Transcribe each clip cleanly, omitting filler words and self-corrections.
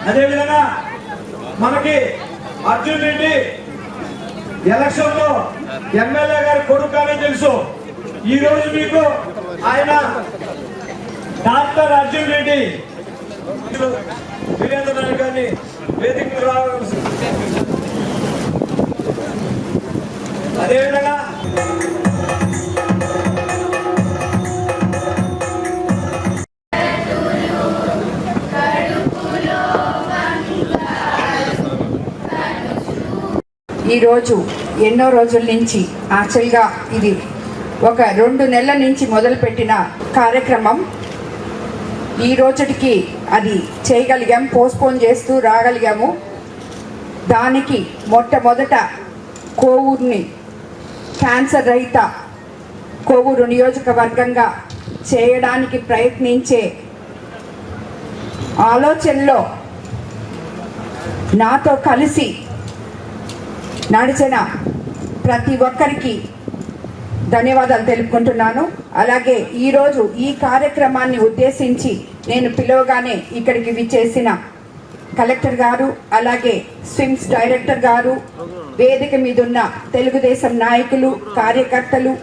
అదేవిధంగా మనకి అర్జున్ రెడ్డి ఎలక్షన్ లో ఎమ్మెల్యే గారి కొడుకు అని తెలుసు. ఈ రోజు మీకు ఆయన డాక్టర్ అర్జున్ రెడ్డి వీరేంద్ర నాయక్ గారిని వేదిక రావాల్సి. అదేవిధంగా ఈరోజు ఎన్నో రోజుల నుంచి యాక్చువల్గా ఇది ఒక 2 నెలల నుంచి మొదలుపెట్టిన కార్యక్రమం. ఈ రోజుకి అది చేయగలిగాం, పోస్ట్పోన్ చేస్తూ రాగలిగాము. దానికి మొట్టమొదట కోవూరుని క్యాన్సర్ రహిత కోవూరు నియోజకవర్గంగా చేయడానికి ప్రయత్నించే ఆలోచనలో నాతో కలిసి నడిచిన ప్రతి ఒక్కరికి ధన్యవాదాలు తెలుపుకుంటున్నాను. అలాగే ఈరోజు ఈ కార్యక్రమాన్ని ఉద్దేశించి నేను పిలవగానే ఇక్కడికి విచ్చేసిన కలెక్టర్ గారు, అలాగే స్విమ్స్ డైరెక్టర్ గారు, వేదిక మీద ఉన్న తెలుగుదేశం నాయకులు, కార్యకర్తలు,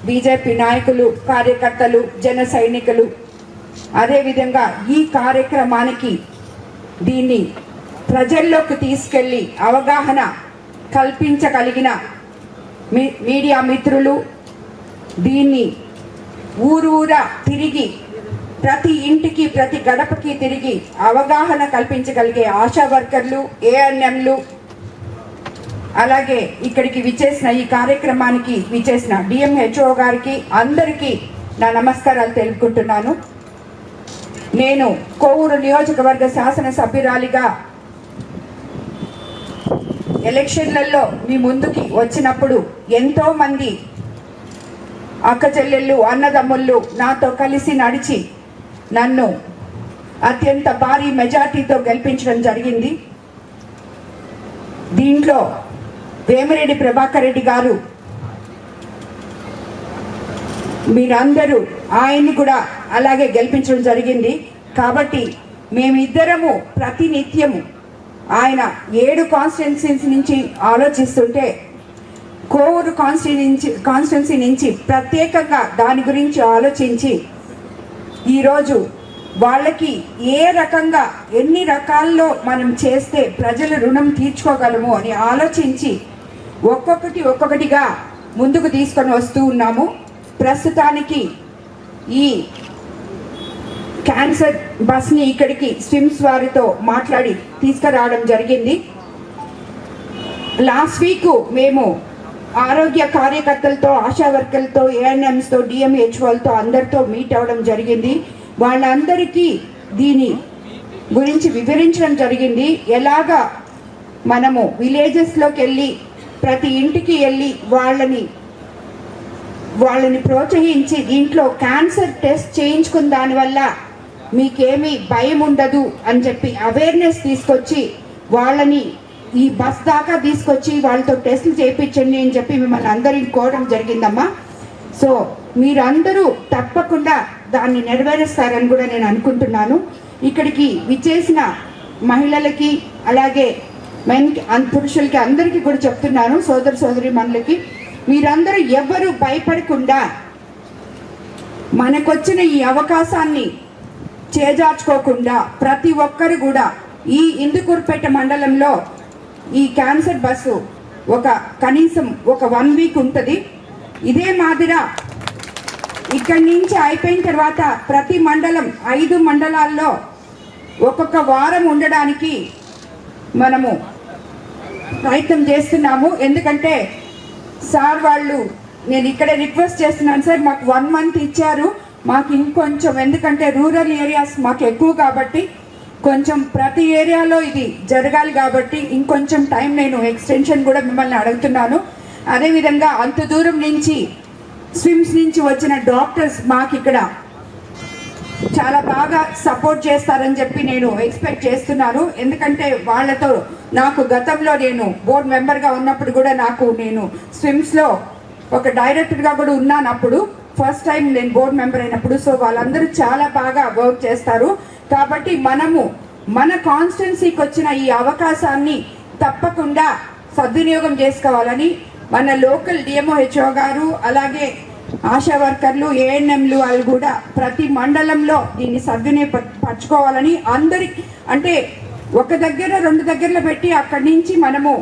బీజేపీ నాయకులు, కార్యకర్తలు, జన సైనికులు, అదేవిధంగా ఈ కార్యక్రమానికి దీన్ని ప్రజల్లోకి తీసుకెళ్ళి అవగాహన కల్పించగలిగిన మీడియా మిత్రులు, దీన్ని ఊరూరా తిరిగి ప్రతి ఇంటికి ప్రతి గడపకి తిరిగి అవగాహన కల్పించగలిగే ఆశా వర్కర్లు, ఏఎన్ఎంలు, అలాగే ఇక్కడికి విచ్చేసిన ఈ కార్యక్రమానికి విచ్చేసిన డిఎంహెచ్ఓ గారికి అందరికీ నా నమస్కారాలు తెలుపుకుంటున్నాను. నేను కోవూరు నియోజకవర్గ శాసనసభ్యురాలిగా ఎలక్షన్లలో మీ ముందుకి వచ్చినప్పుడు ఎంతో మంది అక్క చెల్లెళ్ళు, అన్నదమ్ముళ్ళు నాతో కలిసి నడిచి నన్ను అత్యంత భారీ మెజార్టీతో గెలిపించడం జరిగింది. దీంట్లో వేమిరెడ్డి ప్రభాకర్ రెడ్డి గారు, మీరందరూ ఆయన్ని కూడా అలాగే గెలిపించడం జరిగింది. కాబట్టి మేమిద్దరము ప్రతినిత్యము ఆయన 7 కాన్స్టిట్యున్సీస్ నుంచి ఆలోచిస్తుంటే కోవూరు కాన్స్టిట్యున్సీ నుంచి ప్రత్యేకంగా దాని గురించి ఆలోచించి ఈరోజు వాళ్ళకి ఏ రకంగా ఎన్ని రకాల్లో మనం చేస్తే ప్రజల రుణం తీర్చుకోగలము అని ఆలోచించి ఒక్కొక్కటిగా ముందుకు తీసుకొని వస్తూ ఉన్నాము. ప్రస్తుతానికి ఈ క్యాన్సర్ బస్ని ఇక్కడికి స్విమ్స్ వారితో మాట్లాడి తీసుకురావడం జరిగింది. లాస్ట్ వీక్ మేము ఆరోగ్య కార్యకర్తలతో, ఆశా వర్కర్లతో, ఏఎన్ఎంస్తో, డిఎంహెచ్ఓలతో అందరితో మీట్ అవ్వడం జరిగింది. వాళ్ళందరికీ దీని గురించి వివరించడం జరిగింది. ఎలాగా మనము విలేజెస్లోకి వెళ్ళి ప్రతి ఇంటికి వెళ్ళి వాళ్ళని ప్రోత్సహించి దీంట్లో క్యాన్సర్ టెస్ట్ చేయించుకున్న దానివల్ల మీకేమీ భయం ఉండదు అని చెప్పి అవేర్నెస్ తీసుకొచ్చి వాళ్ళని ఈ బస్ దాకా తీసుకొచ్చి వాళ్ళతో టెస్టులు చేయించండి అని చెప్పి మిమ్మల్ని అందరినీ కోరడం జరిగిందమ్మా. సో మీరందరూ తప్పకుండా దాన్ని నెరవేరుస్తారని కూడా నేను అనుకుంటున్నాను. ఇక్కడికి విచ్చేసిన మహిళలకి, అలాగే పురుషులకి అందరికీ కూడా చెప్తున్నాను, సోదరి మనులకి, మీరందరూ ఎవ్వరూ భయపడకుండా మనకొచ్చిన ఈ అవకాశాన్ని చేజార్చుకోకుండా ప్రతి ఒక్కరు కూడా ఈ ఇందుకూరుపేట మండలంలో ఈ క్యాన్సర్ బస్సు కనీసం ఒక 1 వీక్ ఉంటుంది. ఇదే మాదిరా ఇక్కడి నుంచి అయిపోయిన తర్వాత ప్రతి మండలం 5 మండలాల్లో ఒక్కొక్క వారం ఉండడానికి మనము ప్రయత్నం చేస్తున్నాము. ఎందుకంటే సార్ వాళ్ళు, నేను ఇక్కడే రిక్వెస్ట్ చేస్తున్నాను సార్, మాకు 1 మంత్ ఇచ్చారు, మాకు ఇంకొంచెం, ఎందుకంటే రూరల్ ఏరియాస్ మాకు ఎక్కువ కాబట్టి కొంచెం ప్రతి ఏరియాలో ఇది జరగాలి కాబట్టి ఇంకొంచెం టైం నేను ఎక్స్టెన్షన్ కూడా మిమ్మల్ని అడుగుతున్నాను. అదేవిధంగా అంత దూరం నుంచి స్విమ్స్ నుంచి వచ్చిన డాక్టర్స్ మాకు ఇక్కడ చాలా బాగా సపోర్ట్ చేస్తారని చెప్పి నేను ఎక్స్పెక్ట్ చేస్తున్నాను. ఎందుకంటే వాళ్ళతో నాకు గతంలో నేను బోర్డు మెంబర్గా ఉన్నప్పుడు కూడా నేను స్విమ్స్లో ఒక డైరెక్టర్గా కూడా ఉన్నాను. అప్పుడు ఫస్ట్ టైం నేను బోర్డు మెంబర్ అయినప్పుడు. సో వాళ్ళందరూ చాలా బాగా వర్క్ చేస్తారు. కాబట్టి మనము మన కాన్స్టిట్యున్సీకి వచ్చిన ఈ అవకాశాన్ని తప్పకుండా సద్వినియోగం చేసుకోవాలని మన లోకల్ డిఎంఓహెచ్ఓ గారు, అలాగే ఆశా వర్కర్లు, ఏఎన్ఎంలు వాళ్ళు కూడా ప్రతి మండలంలో దీన్ని సద్వినియోగపరచుకోవాలని అందరికి, అంటే ఒక దగ్గర 2 దగ్గరలో పెట్టి అక్కడి నుంచి మనము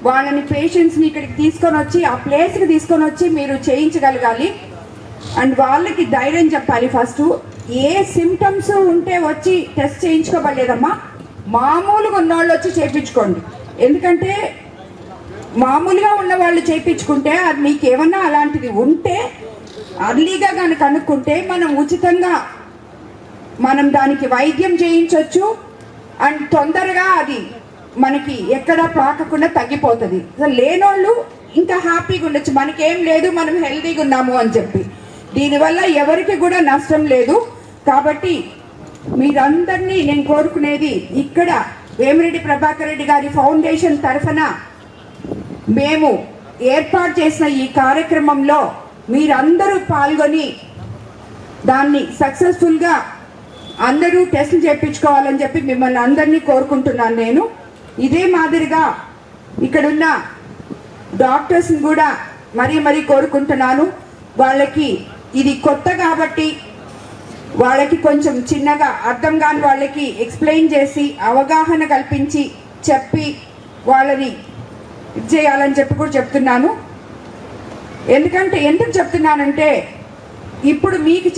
వాళ్ళని పేషెంట్స్ని ఇక్కడికి తీసుకొని వచ్చి ఆ ప్లేస్కి తీసుకొని వచ్చి మీరు చేయించగలగాలి. అండ్ వాళ్ళకి ధైర్యం చెప్పాలి. ఫస్ట్ ఏ సిమ్టమ్స్ ఉంటే వచ్చి టెస్ట్ చేయించుకోబడలేదమ్మా, మామూలుగా ఉన్నవాళ్ళు వచ్చి చేయించుకోండి. ఎందుకంటే మామూలుగా ఉన్న వాళ్ళు చేయించుకుంటే అది మీకు ఏమన్నా అలాంటిది ఉంటే అర్లీగా కనుక కనుక్కుంటే మనం ఉచితంగా దానికి వైద్యం చేయించవచ్చు. అండ్ తొందరగా అది మనకి ఎక్కడ పాకకుండా తగ్గిపోతుంది. లేనోళ్ళు ఇంకా హ్యాపీగా ఉండొచ్చు, మనకేం లేదు, మనం హెల్తీగా ఉన్నాము అని చెప్పి. దీనివల్ల ఎవరికి కూడా నష్టం లేదు. కాబట్టి మీరందరినీ నేను కోరుకునేది, ఇక్కడ వేమిరెడ్డి ప్రభాకర్ రెడ్డి గారి ఫౌండేషన్ తరఫున మేము ఏర్పాటు చేసిన ఈ కార్యక్రమంలో మీరందరూ పాల్గొని దాన్ని సక్సెస్ఫుల్గా అందరూ టెస్టులు చేయించుకోవాలని చెప్పి మిమ్మల్ని అందరినీ కోరుకుంటున్నాను. నేను ఇదే మాదిరిగా ఇక్కడున్న డాక్టర్స్ని కూడా మరీ కోరుకుంటున్నాను. వాళ్ళకి ఇది కొత్త కాబట్టి వాళ్ళకి కొంచెం చిన్నగా అర్థం కాని వాళ్ళకి ఎక్స్ప్లెయిన్ చేసి అవగాహన కల్పించి చెప్పి వాళ్ళని చేయాలని చెప్పి కూడా చెప్తున్నాను. ఎందుకు చెప్తున్నానంటే ఇప్పుడు మీకు